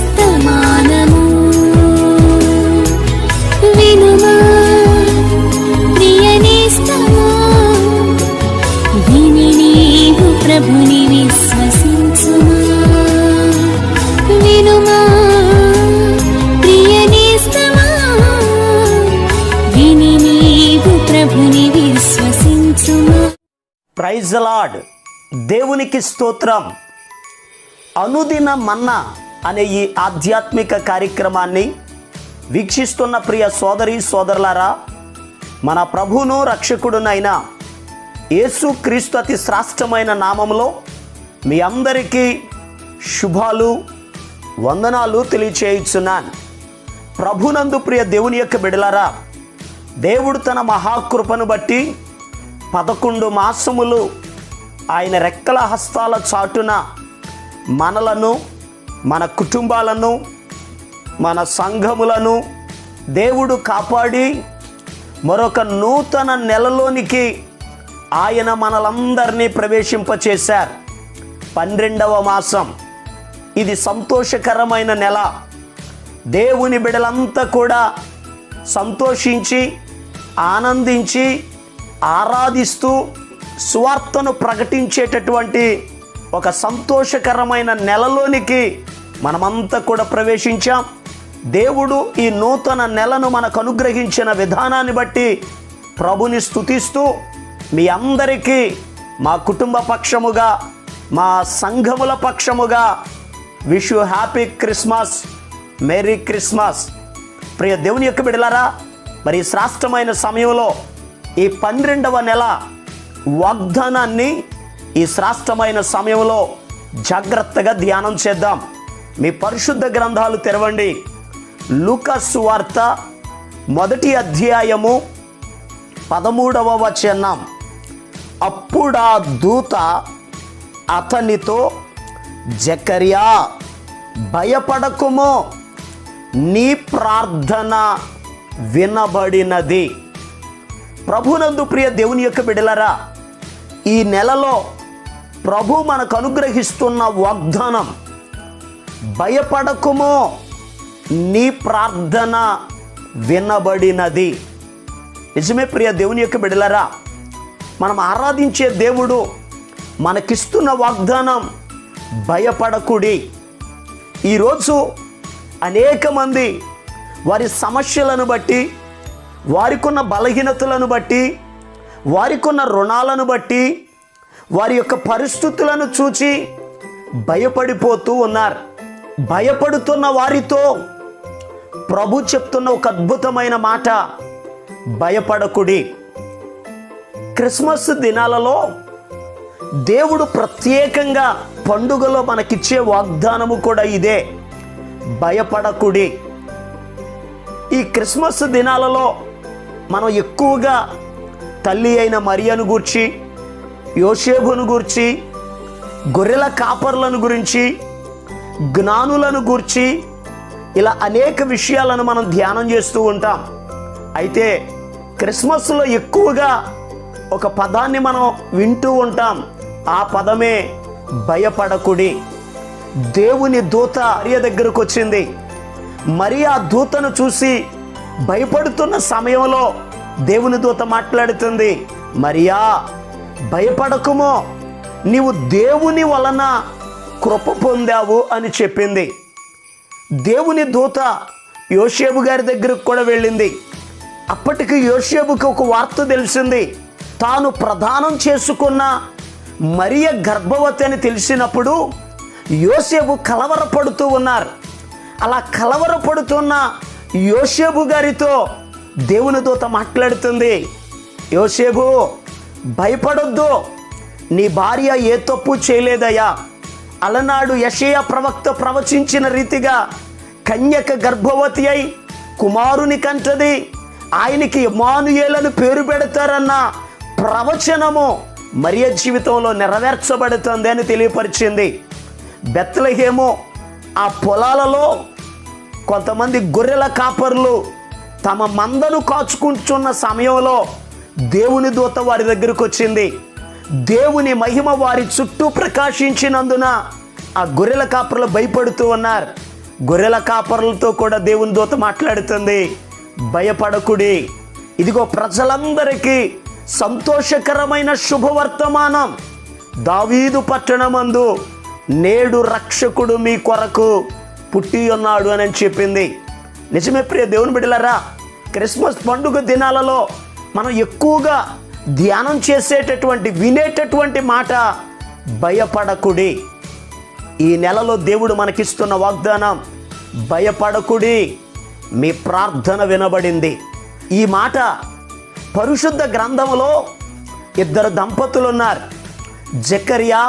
వర్తమానము వినుమా ప్రియ నేస్తమా, విని నీవు ప్రభుని విశ్వసించుమా. వినుమా ప్రియ నేస్తమా, విని నీవు ప్రభుని విశ్వసించుమా. Praise the lord. దేవునికి స్తోత్రం. అనుదిన మన్నా అనే ఈ ఆధ్యాత్మిక కార్యక్రమాన్ని వీక్షిస్తున్న ప్రియ సోదరి సోదరులారా, మన ప్రభువును రక్షకుడునైన యేసుక్రీస్తు అతి శ్రేష్టమైన నామములో మీ అందరికీ శుభాలు వందనాలు తెలియచేయుచున్నాను. ప్రభునందు ప్రియ దేవుని యొక్క బిడలారా, దేవుడు తన మహాకృపను బట్టి 11 మాసములు ఆయన రెక్కల హస్తాల చాటున మనలను, మన కుటుంబాలను, మన సంఘములను దేవుడు కాపాడి మరొక నూతన నెలలోనికి ఆయన మనలందరినీ ప్రవేశింపచేశారు. 12వ మాసం. ఇది సంతోషకరమైన నెల. దేవుని బిడలంతా కూడా సంతోషించి ఆనందించి ఆరాధిస్తూ సువార్తను ప్రకటించేటటువంటి ఒక సంతోషకరమైన నెలలోనికి మనమంతా కూడా ప్రవేశించాం. దేవుడు ఈ నూతన నెలను మనకు అనుగ్రహించిన విధానాన్ని బట్టి ప్రభుని స్తుతిస్తూ మీ అందరికీ మా కుటుంబ పక్షముగా, మా సంఘముల పక్షముగా wish you happy Christmas, merry Christmas. ప్రియ దేవుని యొక్క బిడ్డలారా, మరి శ్రేష్టమైన సమయంలో ఈ 12వ నెల వాగ్దానాన్ని ఈ శ్రేష్టమైన సమయంలో జాగ్రత్తగా ధ్యానం చేద్దాం. మీ పరిశుద్ధ గ్రంథాలు తెరవండి. లూకా సువార్త 1వ అధ్యాయము 13వ వచనం. అప్పుడా దూత అతనితో, జకర్యా భయపడకుము, నీ ప్రార్థన వినబడినది. ప్రభునందు ప్రియ దేవుని యొక్క బిడ్డలారా, ఈ నెలలో ప్రభు మనకు అనుగ్రహిస్తున్న వాగ్దానం, భయపడకుమో, నీ ప్రార్థన వినబడినది. నిజమే ప్రియ దేవుని యొక్క బిడ్డలారా, మనం ఆరాధించే దేవుడు మనకిస్తున్న వాగ్దానం భయపడకుడి. ఈరోజు అనేక మంది వారి సమస్యలను బట్టి, వారికున్న బలహీనతలను బట్టి, వారికున్న రుణాలను బట్టి, వారి యొక్క పరిస్థితులను చూచి భయపడిపోతూ ఉన్నారు. భయపడుతున్న వారితో ప్రభు చెప్తున్న ఒక అద్భుతమైన మాట, భయపడకుడి. క్రిస్మస్ దినాలలో దేవుడు ప్రత్యేకంగా పండుగలో మనకిచ్చే వాగ్దానము కూడా ఇదే, భయపడకుడి. ఈ క్రిస్మస్ దినాలలో మనం ఎక్కువగా తల్లి అయిన మరియను గూర్చి, యోసేపును గూర్చి, గొర్రెల కాపర్లను గురించి, జ్ఞానులను గూర్చి, ఇలా అనేక విషయాలను మనం ధ్యానం చేస్తూ ఉంటాం. అయితే క్రిస్మస్లో ఎక్కువగా ఒక పదాన్ని మనం వింటూ ఉంటాం. ఆ పదమే భయపడకుడి. దేవుని దూత మరియ దగ్గరకు వచ్చింది. మరి ఆ దూతను చూసి భయపడుతున్న సమయంలో దేవుని దూత మాట్లాడుతుంది, మరియా భయపడకుమో, నీవు దేవుని వలన కృప పొందావు అని చెప్పింది. దేవుని దూత యోసేపు గారి దగ్గరకు కూడా వెళ్ళింది. అప్పటికి యోసేపుకి ఒక వార్త తెలిసింది. తాను ప్రదానం చేసుకున్న మరియ గర్భవతి అని తెలిసినప్పుడు యోసేపు కలవరపడుతూ ఉన్నారు. అలా కలవరపడుతున్న యోసేపు గారితో దేవుని దూత మాట్లాడుతుంది, యోసేపు భయపడొద్దు, నీ భార్య ఏ తప్పు చేయలేదయ్యా. అలనాడు యెషయా ప్రవక్త ప్రవచించిన రీతిగా కన్యక గర్భవతి అయి కుమారుని కంటది, ఆయనకి ఇమ్మానుయేలని పేరు పెడతారన్న ప్రవచనము మరియ జీవితంలో నెరవేర్చబడుతుంది అని తెలియపరిచింది. బెత్లెహేము ఆ పొలాలలో కొంతమంది గొర్రెల కాపర్లు తమ మందను కాచుకుంటున్న సమయంలో దేవుని దూత వారి దగ్గరకు వచ్చింది. దేవుని మహిమ వారి చుట్టూ ప్రకాశించినందున ఆ గొర్రెల కాపర్లు భయపడుతూ ఉన్నారు. గొర్రెల కాపరులతో కూడా దేవుని దూత మాట్లాడుతుంది, భయపడకుడి, ఇదిగో ప్రజలందరికీ సంతోషకరమైన శుభవర్తమానం, దావీదు పట్టణమందు నేడు రక్షకుడు మీ కొరకు పుట్టి ఉన్నాడు అని చెప్పింది. నిజమే ప్రియ దేవుని బిడ్డలారా, క్రిస్మస్ పండుగ దినాలలో మనం ఎక్కువగా ధ్యానం చేసేటటువంటి వినేటటువంటి మాట భయపడకుడి. ఈ నెలలో దేవుడు మనకిస్తున్న వాగ్దానం, భయపడకుడి, మీ ప్రార్థన వినబడింది. ఈ మాట పరిశుద్ధ గ్రంథంలో ఇద్దరు దంపతులు ఉన్నారు, జకర్యా,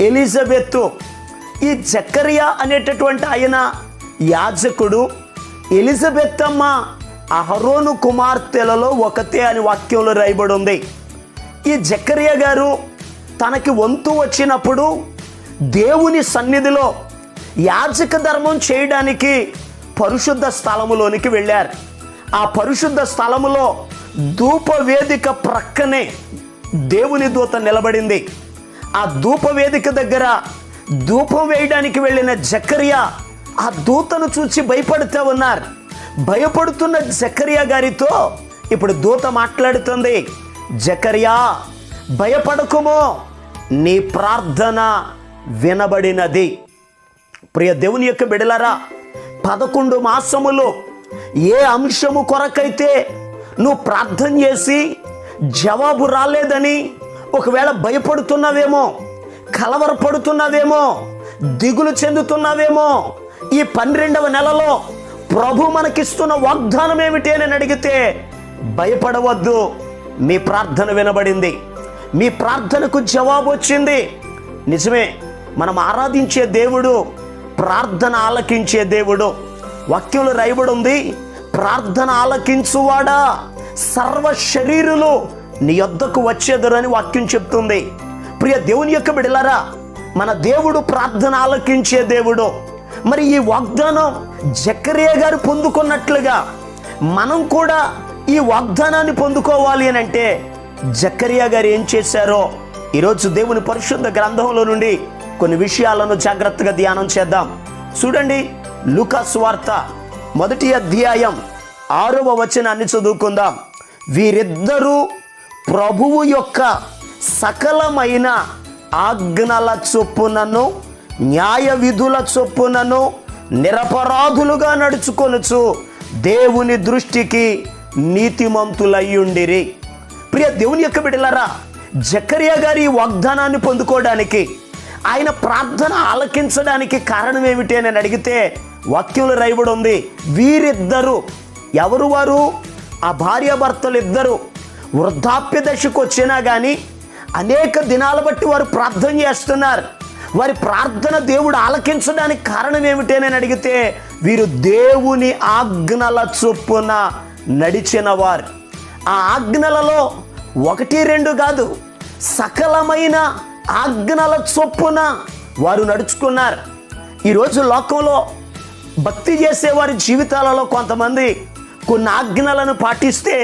ఎలిజబెత్. ఈ జకర్యా అనేటటువంటి ఆయన యాజకుడు, ఎలిజబెత్ అమ్మ అహరోను కుమార్తెలలో ఒకతే అని వాక్యంలో రాయబడి ఉంది. ఈ జకర్యా గారు తనకి వంతు వచ్చినప్పుడు దేవుని సన్నిధిలో యాజక ధర్మం చేయడానికి పరిశుద్ధ స్థలములోనికి వెళ్ళారు. ఆ పరిశుద్ధ స్థలములో ధూపవేదిక ప్రక్కనే దేవుని దూత నిలబడింది. ఆ ధూపవేదిక దగ్గర ధూపం వేయడానికి వెళ్ళిన జకర్యా ఆ దూతను చూసి భయపడుతూ ఉన్నారు. భయపడుతున్న జకర్యా గారితో ఇప్పుడు దూత మాట్లాడుతుంది, జకర్యా భయపడకుమో, నీ ప్రార్థన వినబడినది. ప్రియ దేవుని యొక్క బిడ్డలారా, 11 మాసములు ఏ అంశము కొరకైతే నువ్వు ప్రార్థన చేసి జవాబు రాలేదని ఒకవేళ భయపడుతున్నావేమో, కలవరపడుతున్నావేమో, దిగులు చెందుతున్నావేమో, ఈ 12వ నెలలో ప్రభు మనకిస్తున్న వాగ్దానం ఏమిటి అని అడిగితే భయపడవద్దు, మీ ప్రార్థన వినబడింది, మీ ప్రార్థనకు జవాబు వచ్చింది. నిజమే, మనం ఆరాధించే దేవుడు ప్రార్థన ఆలకించే దేవుడు. వాక్యంలో రాయబడి ఉంది, ప్రార్థన ఆలకించువాడా సర్వ శరీరులు నీ యొద్దకు వచ్చేదరని వాక్యం చెప్తుంది. ప్రియ దేవుని యొక్క బిడ్డలారా, మన దేవుడు ప్రార్థన ఆలకించే దేవుడు. మరి ఈ వాగ్దానం జకర్యా గారు పొందుకున్నట్లుగా మనం కూడా ఈ వాగ్దానాన్ని పొందుకోవాలి అని అంటే జకర్యా గారు ఏం చేశారో ఈరోజు దేవుని పరిశుద్ధ గ్రంథంలో నుండి కొన్ని విషయాలను జాగ్రత్తగా ధ్యానం చేద్దాం. చూడండి, లూకా సువార్త 1వ అధ్యాయం 6వ వచనాన్ని చదువుకుందాం. వీరిద్దరూ ప్రభువు యొక్క సకలమైన ఆజ్ఞల చొప్పునను న్యాయ విధుల చొప్పునను నిరపరాధులుగా నడుచుకొనుచు దేవుని దృష్టికి నీతిమంతులయ్యుండిరి. ప్రియ దేవుని యొక్క బిడ్డలారా, జకర్యా గారి వాగ్దానాన్ని పొందుకోవడానికి, ఆయన ప్రార్థన ఆలకించడానికి కారణం ఏమిటి అని అడిగితే వాక్యంలో రాయబడి ఉంది, వీరిద్దరూ. ఎవరు వారు? ఆ భార్యాభర్తలు ఇద్దరు వృద్ధాప్య దశకు వచ్చినా కానీ అనేక దినాల బట్టి వారు ప్రార్థన చేస్తున్నారు. వారి ప్రార్థన దేవుడు ఆలకించడానికి కారణం ఏమిటి అని అడిగితే వీరు దేవుని ఆజ్ఞల చొప్పున నడిచిన వారు. ఆ ఆజ్ఞలలో 1, 2 కాదు, సకలమైన ఆజ్ఞల చొప్పున వారు నడుచుకున్నారు. ఈరోజు లోకంలో భక్తి చేసే వారి జీవితాలలో కొంతమంది కొన్ని ఆజ్ఞలను పాటిస్తే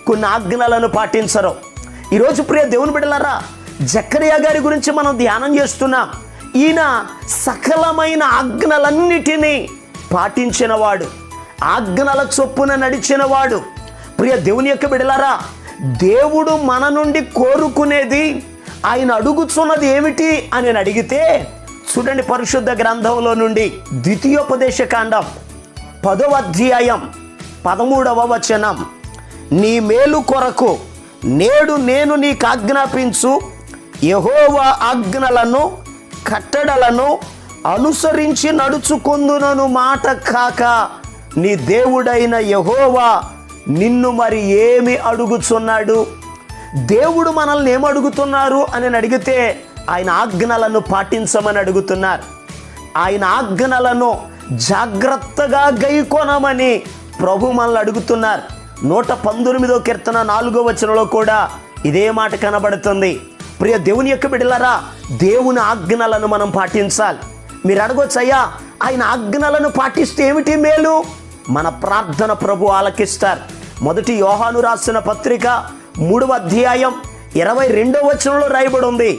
కొన్ని ఆజ్ఞలను పాటించరు. ఈరోజు ప్రియ దేవుని బిడ్డలారా, జకర్యా గారి గురించి మనం ధ్యానం చేస్తున్నాం. ఈయన సకలమైన ఆజ్ఞలన్నిటినీ పాటించినవాడు, ఆజ్ఞల చొప్పున నడిచినవాడు. ప్రియ దేవుని యొక్క బిడ్డలారా, దేవుడు మన నుండి కోరుకునేది, ఆయన అడుగుతున్నది ఏమిటి అని అడిగితే చూడండి, పరిశుద్ధ గ్రంథంలో నుండి ద్వితీయోపదేశ కాండం 10వ అధ్యాయం 13వ వచనం, నీ మేలు కొరకు నేడు నేను నీకు ఆజ్ఞాపించు యెహోవా ఆజ్ఞలను కట్టడలను అనుసరించి నడుచుకొందునను మాట కాక నీ దేవుడైన యెహోవా నిన్ను మరి ఏమి అడుగుచున్నాడు? దేవుడు మనల్ని ఏమడుగుతున్నారు అని అడిగితే ఆయన ఆజ్ఞలను పాటించమని అడుగుతున్నారు. ఆయన ఆజ్ఞలను జాగ్రత్తగా గైకొనమని ప్రభు మనల్ని అడుగుతున్నారు. 119వ కీర్తన 4వ వచనంలో కూడా ఇదే మాట కనబడుతుంది. ప్రియ దేవుని యొక్క బిడ్డలారా, దేవుని ఆజ్ఞలను మనం పాటించాలి. మీరు అడగొచ్చు, అయ్యా ఆయన ఆజ్ఞలను పాటిస్తే ఏమిటి మేలు? మన ప్రార్థన ప్రభు ఆలకిస్తారు. 1 యోహాను రాసిన పత్రిక 3వ అధ్యాయం 22వ వచనంలో రాయబడి ఉంది,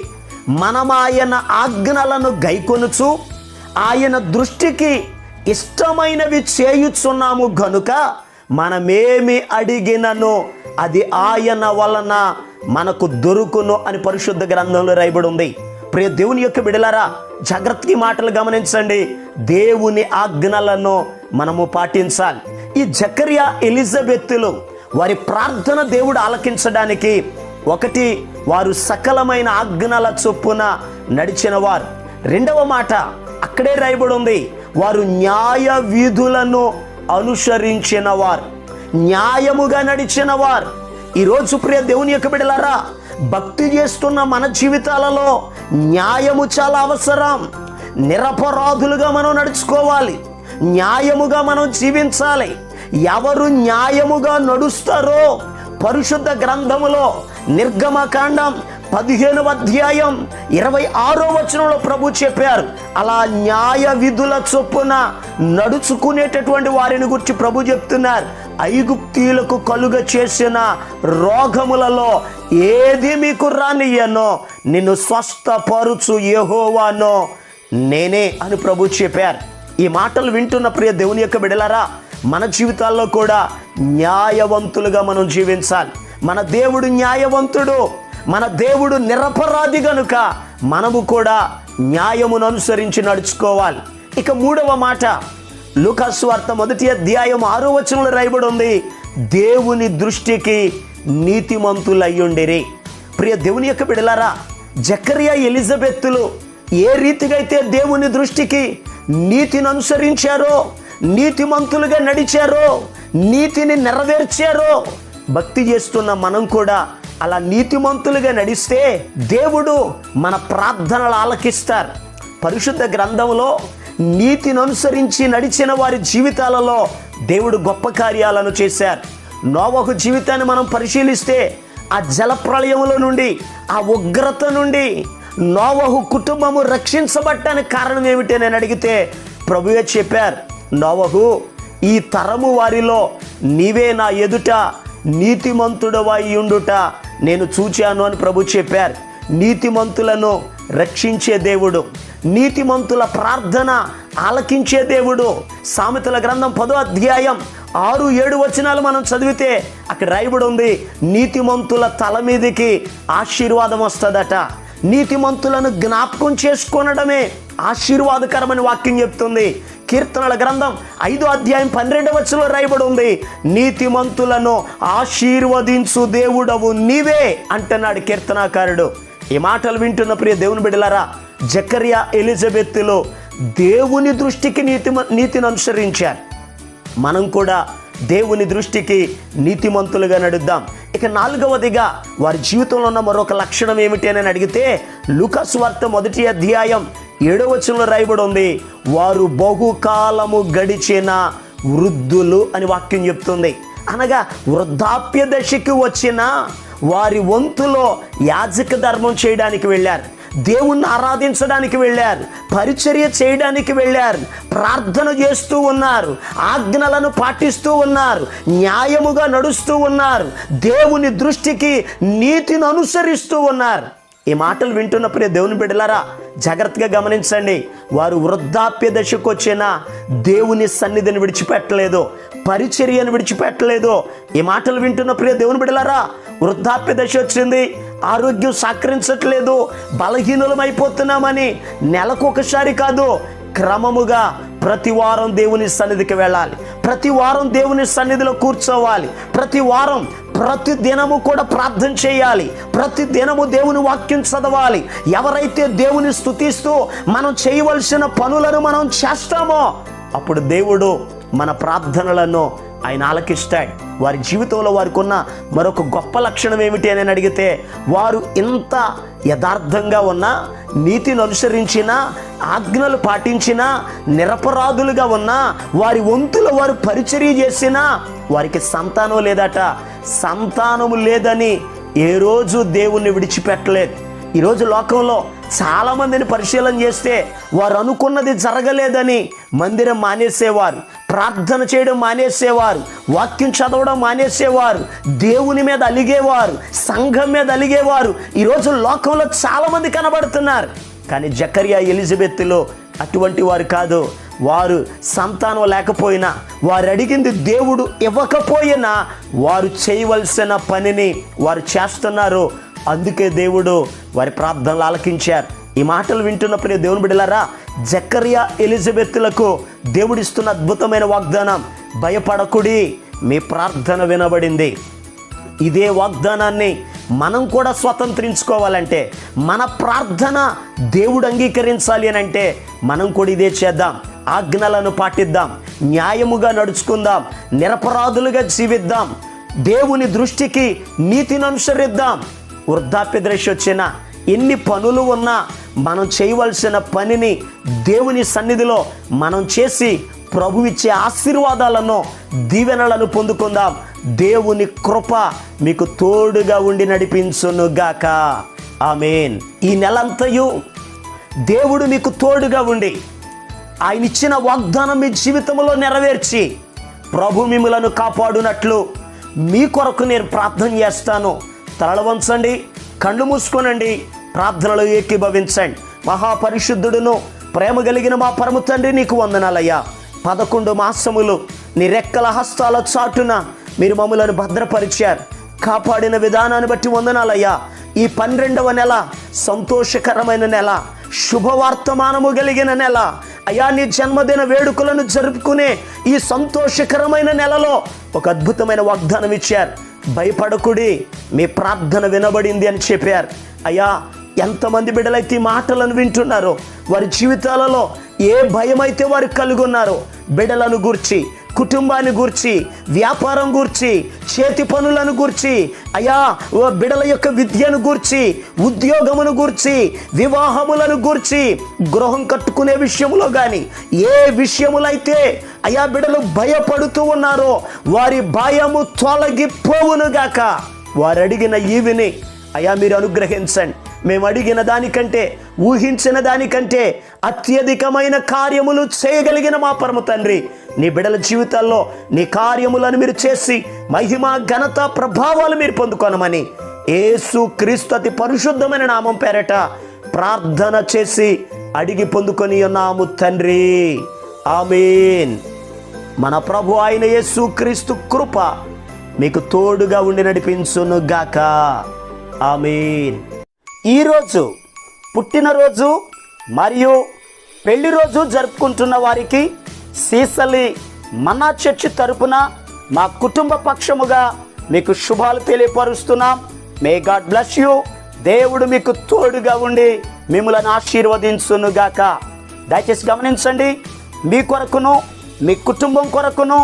మనం ఆయన ఆజ్ఞలను గైకొనుచు ఆయన దృష్టికి ఇష్టమైనవి చేయుచున్నాము గనుక మనమేమి అడిగినను అది ఆయన వలన మనకు దొరుకును అని పరిశుద్ధ గ్రంథంలో రాయబడి ఉంది. ప్రియ దేవుని యొక్క బిడ్డలారా, జాగ్రత్తగా మాటలు గమనించండి. దేవుని ఆజ్ఞలను మనము పాటించాలి. ఈ జకర్యా ఎలిజబెత్తులు వారి ప్రార్థన దేవుడు ఆలకించడానికి ఒకటి, వారు సకలమైన ఆజ్ఞల చొప్పున నడిచిన వారు. రెండవ మాట అక్కడే రాయబడి ఉంది, వారు న్యాయ విధులను అనుసరించిన వారు, న్యాయముగా నడిచిన వారు. ఈరోజు ప్రియ దేవుని యొక్క బిడ్డలారా, భక్తి చేస్తున్న మన జీవితాలలో న్యాయము చాలా అవసరం. నిరపరాధులుగా మనం నడుచుకోవాలి, న్యాయముగా మనం జీవించాలి. ఎవరు న్యాయముగా నడుస్తారో పరిశుద్ధ గ్రంథములో నిర్గమకాండం 15వ అధ్యాయం 26వ వచనంలో ప్రభు చెప్పారు. అలా న్యాయ విధుల చొప్పున నడుచుకునేటటువంటి వారిని గురించి ప్రభు చెప్తున్నారు. ఐగుప్తీయులకు కలుగ చేసిన రోగములలో ఏది మీకు రానియ్యనో నిన్ను స్వస్థపరుచు యెహోవానో నేనే అని ప్రభు చెప్పారు. ఈ మాటలు వింటున్న ప్రియ దేవుని యొక్క బిడ్డలారా, మన జీవితాల్లో కూడా న్యాయవంతులుగా మనం జీవించాలి. మన దేవుడు న్యాయవంతుడు, మన దేవుడు నిరపరాధి గనుక మనము కూడా న్యాయమును అనుసరించి నడుచుకోవాలి. ఇక మూడవ మాట లూకా సువార్త 1వ అధ్యాయం 6వ వచనంలో రాయబడి ఉంది, దేవుని దృష్టికి నీతిమంతులయ్యుండిరి. ప్రియ దేవుని యొక్క బిడ్డలారా, జకర్యా ఎలిజబెత్తులు ఏ రీతిగా అయితే దేవుని దృష్టికి నీతిని అనుసరించారో, నీతిమంతులుగా నడిచారో, నీతిని నెరవేర్చారో, భక్తి చేస్తున్న మనం కూడా అలా నీతిమంతులుగా నడిస్తే దేవుడు మన ప్రార్థనలు ఆలకిస్తారు. పరిశుద్ధ గ్రంథంలో నీతిని అనుసరించి నడిచిన వారి జీవితాలలో దేవుడు గొప్ప కార్యాలను చేశారు. నోవహు జీవితాన్ని మనం పరిశీలిస్తే ఆ జలప్రళయంలో నుండి, ఆ ఉగ్రత నుండి నోవహు కుటుంబము రక్షించబడటానికి కారణం ఏమిటి అని అడిగితే ప్రభువే చెప్పారు, నోవహు, ఈ తరము వారిలో నీవే నా ఎదుట నీతిమంతుడవై ఉండుట నేను చూచాను అని ప్రభు చెప్పారు. నీతిమంతులను రక్షించే దేవుడు, నీతిమంతుల ప్రార్థన ఆలకించే దేవుడు. సామెతల గ్రంథం 10వ అధ్యాయం 6-7 వచనాలు మనం చదివితే అక్కడ రాయబడి ఉంది, నీతిమంతుల తల మీదకి ఆశీర్వాదం వస్తుందట. నీతిమంతులను జ్ఞాపకం చేసుకొనడమే ఆశీర్వాదకరమని వాక్యం చెప్తుంది. కీర్తనల గ్రంథం 5వ అధ్యాయం 12వ వచనంలో రాయబడి ఉంది, నీతిమంతులను ఆశీర్వదించు దేవుడవు నీవే అంటున్నాడు కీర్తనాకారుడు. ఈ మాటలు వింటున్న ప్రియ దేవుని బిడ్డలారా, జకర్యా ఎలిజబెత్తులు దేవుని దృష్టికి నీతిని అనుసరించారు. మనం కూడా దేవుని దృష్టికి నీతిమంతులుగా నడుద్దాం. ఇక 4వదిగా వారి జీవితంలో ఉన్న మరొక లక్షణం ఏమిటి అని అడిగితే లూకా సువార్త 1వ అధ్యాయం 7వ వచనంలో రాయబడి ఉంది, వారు బహుకాలము గడిచిన వృద్ధులు అని వాక్యం చెప్తుంది. అనగా వృద్ధాప్య దశకి వచ్చిన వారి వంతులో యాజక ధర్మం చేయడానికి వెళ్ళారు, దేవుణ్ణి ఆరాధించడానికి వెళ్ళారు, పరిచర్య చేయడానికి వెళ్ళారు, ప్రార్థన చేస్తూ ఉన్నారు, ఆజ్ఞలను పాటిస్తూ ఉన్నారు, న్యాయముగా నడుస్తూ ఉన్నారు, దేవుని దృష్టికి నీతిని అనుసరిస్తూ ఉన్నారు. ఈ మాటలు వింటున్న ప్రియ దేవుని బిడ్డలారా, జాగ్రత్తగా గమనించండి. వారు వృద్ధాప్య దశకు వచ్చిన దేవుని సన్నిధిని విడిచిపెట్టలేదు, పరిచర్యను విడిచిపెట్టలేదు. ఈ మాటలు వింటున్న ప్రియ దేవుని బిడ్డలారా, వృద్ధాప్య దశ వచ్చింది, ఆరోగ్యం సహకరించట్లేదు, బలహీనులమైపోతున్నామని నెలకొకసారి కాదు, క్రమముగా ప్రతి వారం దేవుని సన్నిధికి వెళ్ళాలి, ప్రతి వారం దేవుని సన్నిధిలో కూర్చోవాలి, ప్రతి వారం ప్రతి దినము కూడా ప్రార్థన చేయాలి, ప్రతి దినము దేవుని వాక్యం చదవాలి. ఎవరైతే దేవుని స్తుతిస్తూ మనం చేయవలసిన పనులను మనం చేస్తామో అప్పుడు దేవుడు మన ప్రార్థనలను ఆయన ఆలకిస్తాడు. వారి జీవితంలో వారికి ఉన్న మరొక గొప్ప లక్షణం ఏమిటి అని అడిగితే, వారు ఇంత యథార్థంగా ఉన్న, నీతిని అనుసరించిన, ఆజ్ఞలు పాటించిన, నిరపరాధులుగా ఉన్న, వారి వంతులు వారు పరిచర్య చేసిన వారికి సంతానం లేదట. సంతానము లేదని ఏ రోజు దేవుణ్ణి విడిచిపెట్టలేదు. ఈరోజు లోకంలో చాలామందిని పరిశీలన చేస్తే వారు అనుకున్నది జరగలేదని మందిరం మానేసేవారు, ప్రార్థన చేయడం మానేసేవారు, వాక్యం చదవడం మానేసేవారు, దేవుని మీద అలిగేవారు, సంఘం మీద అలిగేవారు ఈరోజు లోకంలో చాలామంది కనబడుతున్నారు. కానీ జకర్యా ఎలిజబెత్తులో అటువంటి వారు కాదు. వారు సంతానం లేకపోయినా, వారు అడిగింది దేవుడు ఇవ్వకపోయినా వారు చేయవలసిన పనిని వారు చేస్తున్నారు. అందుకే దేవుడు వారి ప్రార్థనలు ఆలకించారు. ఈ మాటలు వింటున్న ప్రియ దేవుని బిడ్డలారా, జకర్యా ఎలిజబెత్లకు దేవుడిస్తున్న అద్భుతమైన వాగ్దానం, భయపడకుడి, మీ ప్రార్థన వినబడింది. ఇదే వాగ్దానాన్ని మనం కూడా స్వతంత్రించుకోవాలంటే, మన ప్రార్థన దేవుడు అంగీకరించాలి అని అంటే మనం కూడా ఇదే చేద్దాం. ఆజ్ఞలను పాటిద్దాం, న్యాయముగా నడుచుకుందాం, నిరపరాధులుగా జీవిద్దాం, దేవుని దృష్టికి నీతిని అనుసరిద్దాం. వృద్ధాప్య దశ వచ్చినా, ఎన్ని పనులు ఉన్నా మనం చేయవలసిన పనిని దేవుని సన్నిధిలో మనం చేసి ప్రభు ఇచ్చే ఆశీర్వాదాలను, దీవెనలను పొందుకుందాం. దేవుని కృప మీకు తోడుగా ఉండి నడిపించునుగాక. ఆమేన్. ఈ నెలంతయు దేవుడు మీకు తోడుగా ఉండి ఆయన ఇచ్చిన వాగ్దానం మీ జీవితంలో నెరవేర్చి ప్రభు మిమ్మలను కాపాడునట్లు మీ కొరకు నేను ప్రార్థన చేస్తాను. తలలు వంచండి, కళ్ళు మూసుకోనండి, ప్రార్థనలో ఏకీభవించండి. మహాపరిశుద్ధుడును ప్రేమ కలిగిన మా పరమ తండ్రి, నీకు వందనాలయ్యా. 11 మాసములు నీ రెక్కల హస్తాల చాటున మీరు మమ్మలను భద్రపరిచారు, కాపాడిన విధానాన్ని బట్టి వందనాలయ్యా. ఈ 12వ నెల సంతోషకరమైన నెల, శుభవార్తమానము కలిగిన నెల అయ్యా. నీ జన్మదిన వేడుకలను జరుపుకునే ఈ సంతోషకరమైన నెలలో ఒక అద్భుతమైన వాగ్దానం ఇచ్చారు. భయపడకుడి, మీ ప్రార్థన వినబడింది అని చెప్పారు. అయ్యా, ఎంతమంది బిడ్డలైతే ఈ మాటలను వింటున్నారో వారి జీవితాలలో ఏ భయమైతే వారు కలిగి ఉన్నారో, బిడ్డలను గూర్చి, కుటుంబాన్ని గూర్చి, వ్యాపారం గూర్చి, చేతి పనులను గూర్చి, అయ్యా బిడ్డల యొక్క విద్యను గూర్చి, ఉద్యోగమును గూర్చి, వివాహములను గూర్చి, గృహం కట్టుకునే విషయంలో కానీ ఏ విషయములైతే అయ్యా బిడ్డలు భయపడుతూ ఉన్నారో వారి భయము తొలగిపోవునుగాక. వారు అడిగిన ఈవిని అయ్యా మీరు అనుగ్రహించండి. మేము అడిగిన దానికంటే, ఊహించిన దానికంటే అత్యధికమైన కార్యములు చేయగలిగిన మా పరమ తండ్రి, నీ బిడ్డల జీవితాల్లో నీ కార్యములను మీరు చేసి మహిమ, ఘనత, ప్రభావాలు మీరు పొందుకోనమని యేసు క్రీస్తు అతి పరిశుద్ధమైన నామం పేరట ప్రార్థన చేసి అడిగి పొందుకొని ఉన్నాము తండ్రి. ఆమేన్. మన ప్రభు అయిన యేసు క్రీస్తు కృప మీకు తోడుగా ఉండి నడిపించునుగాక. ఆమేన్. ఈరోజు పుట్టినరోజు మరియు పెళ్లి రోజు జరుపుకుంటున్న వారికి సీసలి మన్నా చర్చి తరపున మా కుటుంబ పక్షముగా మీకు శుభాలు తెలియపరుస్తున్నాం. May God bless you. దేవుడు మీకు తోడుగా ఉండి మిమ్మల్ని ఆశీర్వదించునుగాక. దయచేసి గమనించండి, మీ కొరకును మీ కుటుంబం కొరకును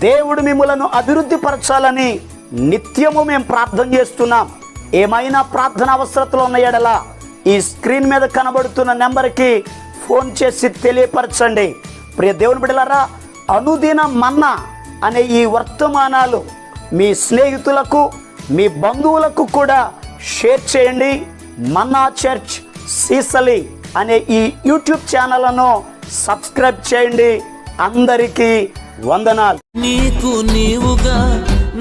దేవుడు మిమ్మలను అభివృద్ధి పరచాలని నిత్యము మేము ప్రార్థన చేస్తున్నాం. ఏమైనా ప్రార్థన అవసరతలు ఉన్న యెడల ఈ స్క్రీన్ మీద కనబడుతున్న నెంబర్కి ఫోన్ చేసి తెలియపరచండి. ప్రియ దేవుని బిడ్డలారా, అనుదిన మన్నా అనే ఈ వర్తమానాలు మీ స్నేహితులకు, మీ బంధువులకు కూడా షేర్ చేయండి. మన్నా చర్చ్ సీసలి అనే ఈ యూట్యూబ్ ఛానల్ను సబ్స్క్రైబ్ చేయండి. అందరికీ వందనాలు. నీకు నీవుగా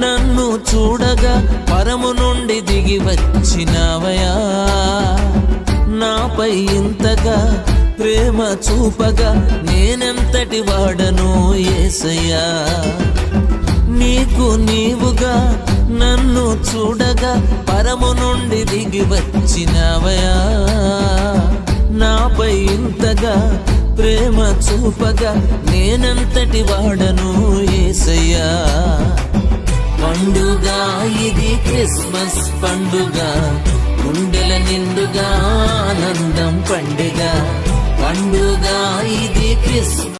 నన్ను చూడగా పరము నుండి దిగి వచ్చినవయా, నాపై ఇంతగా ప్రేమ చూపగా నేనెంతటి వాడను యేసయ్యా. నీకు నీవుగా నన్ను చూడగా పరము నుండి దిగి వచ్చినవయా, నాపై ఇంతగా ప్రేమ చూపగా నేనంతటి వాడను యేసయ్యా. పండుగ ఇది క్రిస్మస్ పండుగ, గుండెల నిండుగా ఆనందం పండుగ. పండుగ ఇది క్రిస్మస్